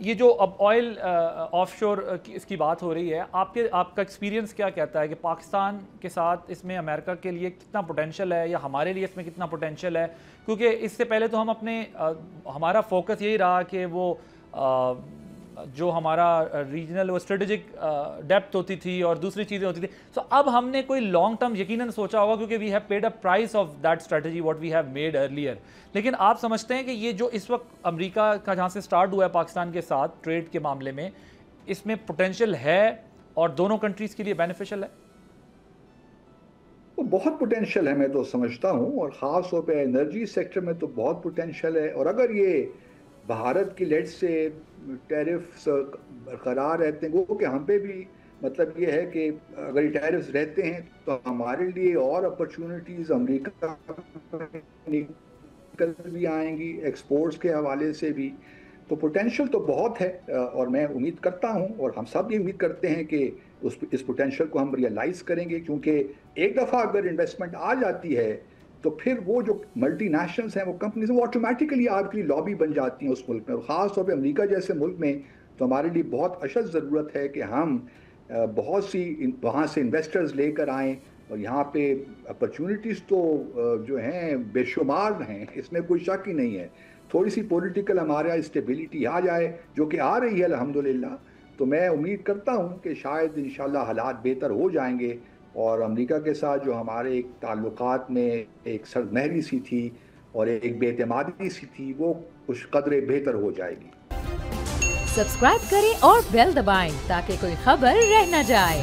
ये जो अब ऑयल ऑफशोर की इसकी बात हो रही है, आपका एक्सपीरियंस क्या कहता है कि पाकिस्तान के साथ इसमें अमेरिका के लिए कितना पोटेंशियल है या हमारे लिए इसमें कितना पोटेंशियल है? क्योंकि इससे पहले तो हम अपने हमारा फोकस यही रहा कि वो जो हमारा रीजनल वो स्ट्रेटेजिक डेप्थ होती थी और दूसरी चीज़ें होती थी। सो अब हमने कोई लॉन्ग टर्म यकीनन सोचा होगा, क्योंकि we have paid a price of that strategy what we have made earlier. लेकिन आप समझते हैं कि ये जो इस वक्त अमेरिका का जहाँ से स्टार्ट हुआ है पाकिस्तान के साथ ट्रेड के मामले में, इसमें पोटेंशियल है और दोनों कंट्रीज़ के लिए बेनिफिशियल है? तो बहुत पोटेंशियल है, मैं तो समझता हूँ, और ख़ास तौर पे एनर्जी सेक्टर में तो बहुत पोटेंशियल है। और अगर ये भारत की लेट से टैरिफ्स बरकरार रहते हैं, वो कि हम पे भी मतलब ये है कि अगर ये टैरिफ्स रहते हैं तो हमारे लिए और अपॉर्चुनिटीज़ अमेरिका निकल भी आएंगी एक्सपोर्ट्स के हवाले से भी। तो पोटेंशियल तो बहुत है, और मैं उम्मीद करता हूं और हम सब ये उम्मीद करते हैं कि इस पोटेंशियल को हम रियलाइज करेंगे, क्योंकि एक दफ़ा अगर इन्वेस्टमेंट आ जाती है तो फिर वो जो मल्टीनेशनल्स हैं, वो कंपनीज, वो ऑटोमेटिकली आपकी लॉबी बन जाती हैं उस मुल्क में। और ख़ास तौर पे अमेरिका जैसे मुल्क में तो हमारे लिए बहुत अशद ज़रूरत है कि हम बहुत सी वहाँ से इन्वेस्टर्स लेकर आएँ। और यहाँ पे अपॉर्चुनिटीज़ तो जो हैं बेशुमार हैं, इसमें कोई शक ही नहीं है। थोड़ी सी पॉलिटिकल हमारे यहाँ स्टेबिलिटी आ जाए, जो कि आ रही है अल्हम्दुलिल्लाह, तो मैं उम्मीद करता हूँ कि शायद इंशाल्लाह हालात बेहतर हो जाएंगे और अमेरिका के साथ जो हमारे एक ताल्लुकात में एक सरदमहरी सी थी और एक बेतमादी सी थी, वो कुछ कदरे बेहतर हो जाएगी। सब्सक्राइब करें और बेल दबाएं ताकि कोई खबर रह न जाए।